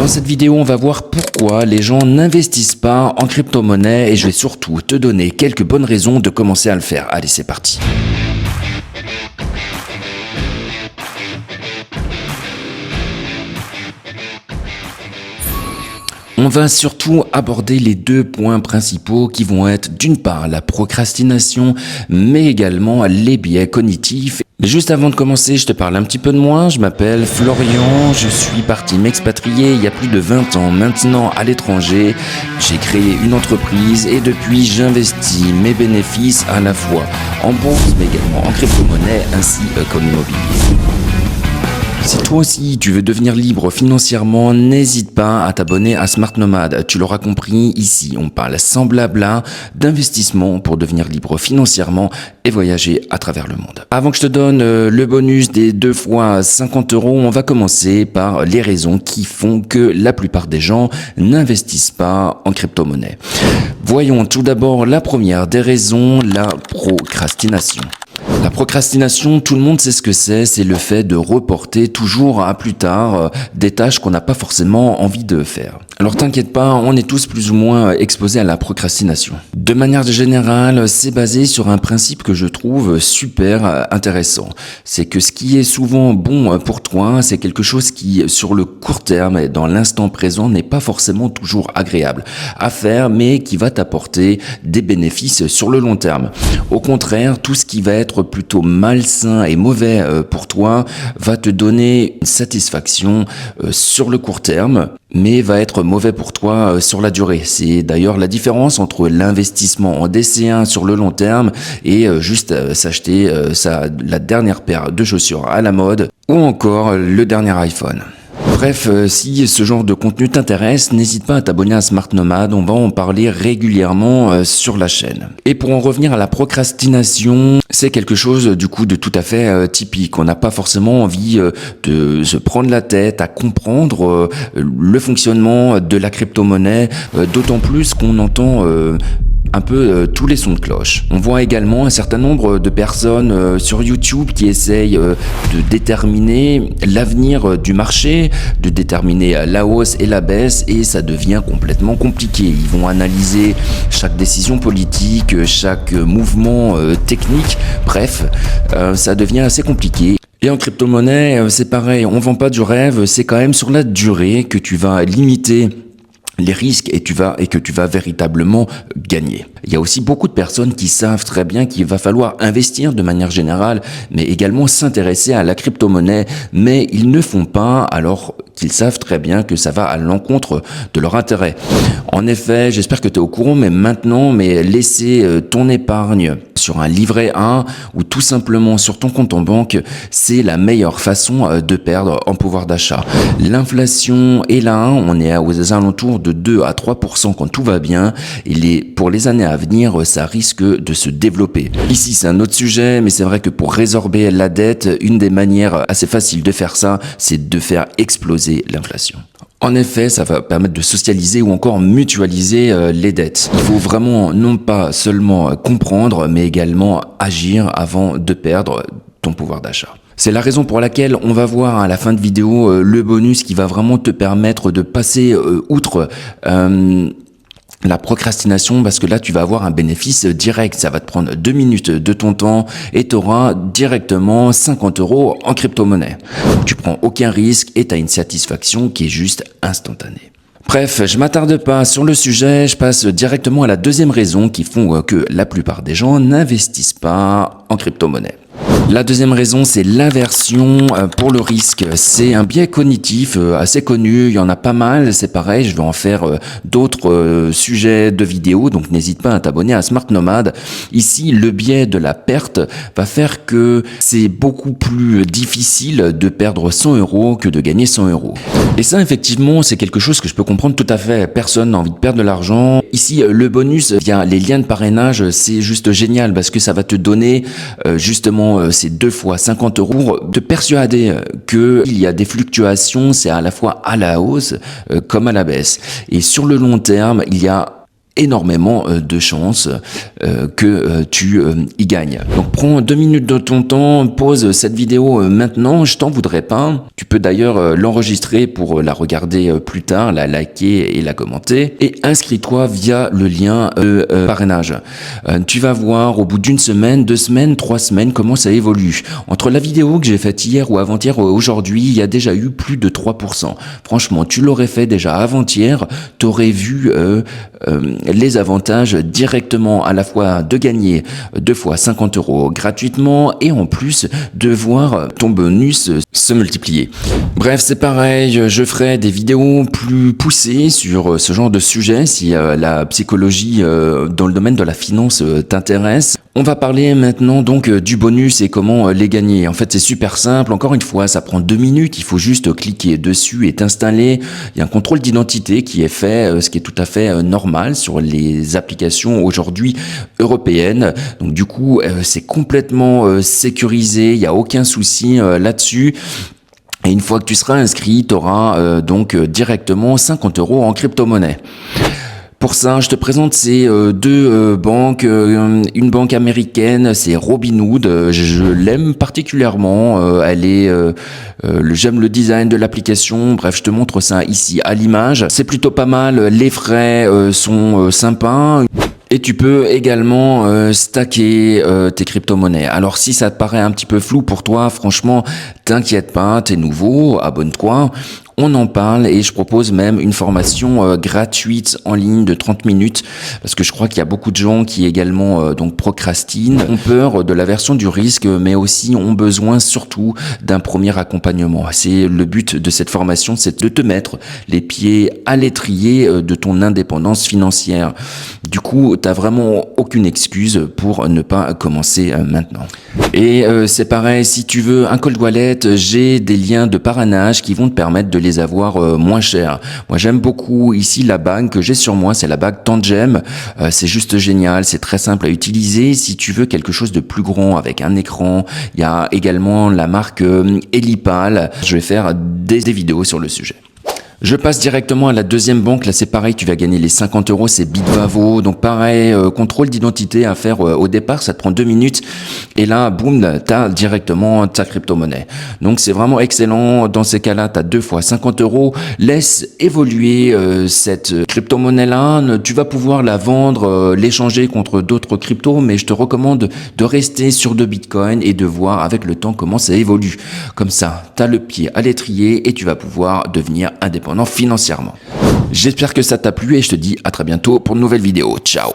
Dans cette vidéo, on va voir pourquoi les gens n'investissent pas en crypto-monnaie et je vais surtout te donner quelques bonnes raisons de commencer à le faire. Allez, c'est parti. On va surtout aborder les deux points principaux qui vont être d'une part la procrastination, mais également les biais cognitifs. Mais juste avant de commencer, je te parle un petit peu de moi. Je m'appelle Florian, je suis parti m'expatrier il y a plus de 20 ans maintenant à l'étranger. J'ai créé une entreprise et depuis j'investis mes bénéfices à la fois en bourse mais également en crypto-monnaie ainsi qu'en immobilier. Si toi aussi tu veux devenir libre financièrement, n'hésite pas à t'abonner à Smart Nomad. Tu l'auras compris, ici on parle sans blabla d'investissement pour devenir libre financièrement et voyager à travers le monde. Avant que je te donne le bonus des 2 fois 50 €, on va commencer par les raisons qui font que la plupart des gens n'investissent pas en crypto-monnaie. Voyons tout d'abord la première des raisons, la procrastination. La procrastination, tout le monde sait ce que c'est le fait de reporter toujours à plus tard des tâches qu'on n'a pas forcément envie de faire. Alors t'inquiète pas, on est tous plus ou moins exposés à la procrastination. De manière générale, c'est basé sur un principe que je trouve super intéressant. C'est que ce qui est souvent bon pour toi, c'est quelque chose qui, sur le court terme et dans l'instant présent, n'est pas forcément toujours agréable à faire, mais qui va t'apporter des bénéfices sur le long terme. Au contraire, tout ce qui va être plutôt malsain et mauvais pour toi va te donner une satisfaction sur le court terme, mais va être mauvais pour toi sur la durée. C'est d'ailleurs la différence entre l'investissement en DC1 sur le long terme et juste s'acheter la dernière paire de chaussures à la mode ou encore le dernier iPhone. Bref, si ce genre de contenu t'intéresse, n'hésite pas à t'abonner à Smart Nomad, on va en parler régulièrement sur la chaîne. Et pour en revenir à la procrastination, c'est quelque chose du coup de tout à fait typique. On n'a pas forcément envie de se prendre la tête à comprendre le fonctionnement de la crypto-monnaie, d'autant plus qu'on entend un peu tous les sons de cloche. On voit également un certain nombre de personnes sur YouTube qui essayent de déterminer l'avenir du marché, de déterminer la hausse et la baisse, et ça devient complètement compliqué. Ils vont analyser chaque décision politique, chaque mouvement technique, bref, ça devient assez compliqué. Et en crypto-monnaie, c'est pareil, on vend pas du rêve, c'est quand même sur la durée que tu vas limiter les risques et que tu vas véritablement gagner. Il y a aussi beaucoup de personnes qui savent très bien qu'il va falloir investir de manière générale, mais également s'intéresser à la crypto-monnaie, mais ils ne font pas alors qu'ils savent très bien que ça va à l'encontre de leur intérêt. En effet, j'espère que tu es au courant, mais laisser ton épargne sur un livret A ou tout simplement sur ton compte en banque, c'est la meilleure façon de perdre en pouvoir d'achat. L'inflation est là, on est aux alentours de 2 à 3% quand tout va bien, et pour les années à venir, ça risque de se développer. Ici, c'est un autre sujet, mais c'est vrai que pour résorber la dette, une des manières assez faciles de faire ça, c'est de faire exploser l'inflation. En effet, ça va permettre de socialiser ou encore mutualiser les dettes. Il faut vraiment non pas seulement comprendre, mais également agir avant de perdre ton pouvoir d'achat. C'est la raison pour laquelle on va voir à la fin de vidéo le bonus qui va vraiment te permettre de passer outre la procrastination, parce que là tu vas avoir un bénéfice direct. Ça va te prendre 2 minutes de ton temps et tu auras directement 50 € en crypto-monnaie. Tu prends aucun risque et tu as une satisfaction qui est juste instantanée. Bref, je m'attarde pas sur le sujet, je passe directement à la deuxième raison qui font que la plupart des gens n'investissent pas en crypto-monnaie. La deuxième raison, c'est l'aversion pour le risque. C'est un biais cognitif assez connu, il y en a pas mal, c'est pareil, je vais en faire d'autres sujets de vidéos, donc n'hésite pas à t'abonner à Smart Nomad. Ici, le biais de la perte va faire que c'est beaucoup plus difficile de perdre 100 € que de gagner 100 €. Et ça, effectivement, c'est quelque chose que je peux comprendre tout à fait. Personne n'a envie de perdre de l'argent. Ici, le bonus via les liens de parrainage, c'est juste génial parce que ça va te donner justement ces 2 fois 50 € te persuader qu'il y a des fluctuations, c'est à la fois à la hausse comme à la baisse. Et sur le long terme, il y a énormément de chances que tu y gagnes. Donc prends 2 minutes de ton temps, pause cette vidéo maintenant, je t'en voudrais pas. Tu peux d'ailleurs l'enregistrer pour la regarder plus tard, la liker et la commenter. Et inscris-toi via le lien de parrainage. Tu vas voir au bout d'une semaine, 2 semaines, 3 semaines comment ça évolue. Entre la vidéo que j'ai faite hier ou avant-hier, aujourd'hui, il y a déjà eu plus de 3%. Franchement, tu l'aurais fait déjà avant-hier, tu aurais vu les avantages directement, à la fois de gagner 2 fois 50 € gratuitement et en plus de voir ton bonus se multiplier. Bref, c'est pareil, je ferai des vidéos plus poussées sur ce genre de sujet si la psychologie dans le domaine de la finance t'intéresse. On va parler maintenant donc du bonus et comment les gagner. En fait, c'est super simple. Encore une fois, ça prend 2 minutes. Il faut juste cliquer dessus et t'installer. Il y a un contrôle d'identité qui est fait, ce qui est tout à fait normal sur les applications aujourd'hui européennes. Donc du coup, c'est complètement sécurisé. Il n'y a aucun souci là-dessus. Et une fois que tu seras inscrit, tu auras donc directement 50 € en crypto-monnaie. Pour ça, je te présente ces deux banques. Une banque américaine, c'est Robinhood. Je l'aime particulièrement. J'aime le design de l'application. Bref, je te montre ça ici à l'image. C'est plutôt pas mal. Les frais sont sympas. Et tu peux également stacker tes crypto-monnaies. Alors si ça te paraît un petit peu flou pour toi, franchement, t'inquiète pas, t'es nouveau, abonne-toi. On en parle et je propose même une formation gratuite en ligne de 30 minutes parce que je crois qu'il y a beaucoup de gens qui également donc procrastinent, ont peur de l'aversion du risque mais aussi ont besoin surtout d'un premier accompagnement. C'est le but de cette formation, c'est de te mettre les pieds à l'étrier de ton indépendance financière. Du coup, t'as vraiment aucune excuse pour ne pas commencer maintenant. Et c'est pareil, si tu veux un cold wallet, j'ai des liens de parrainage qui vont te permettre de les avoir moins cher. Moi, j'aime beaucoup ici la bague que j'ai sur moi, c'est la bague Tangem. C'est juste génial, c'est très simple à utiliser. Si tu veux quelque chose de plus grand avec un écran, il y a également la marque Helipal. Je vais faire des vidéos sur le sujet. Je passe directement à la deuxième banque. Là, c'est pareil, tu vas gagner les 50 €. C'est Bitvavo. Donc, pareil, contrôle d'identité à faire au départ. Ça te prend 2 minutes. Et là, boum, t'as directement ta crypto-monnaie. Donc, c'est vraiment excellent. Dans ces cas-là, t'as 2 fois 50 €. Laisse évoluer cette crypto-monnaie-là. Tu vas pouvoir la vendre, l'échanger contre d'autres cryptos. Mais je te recommande de rester sur de Bitcoin et de voir avec le temps comment ça évolue. Comme ça, t'as le pied à l'étrier et tu vas pouvoir devenir indépendant financièrement. J'espère que ça t'a plu et je te dis à très bientôt pour une nouvelle vidéo. Ciao!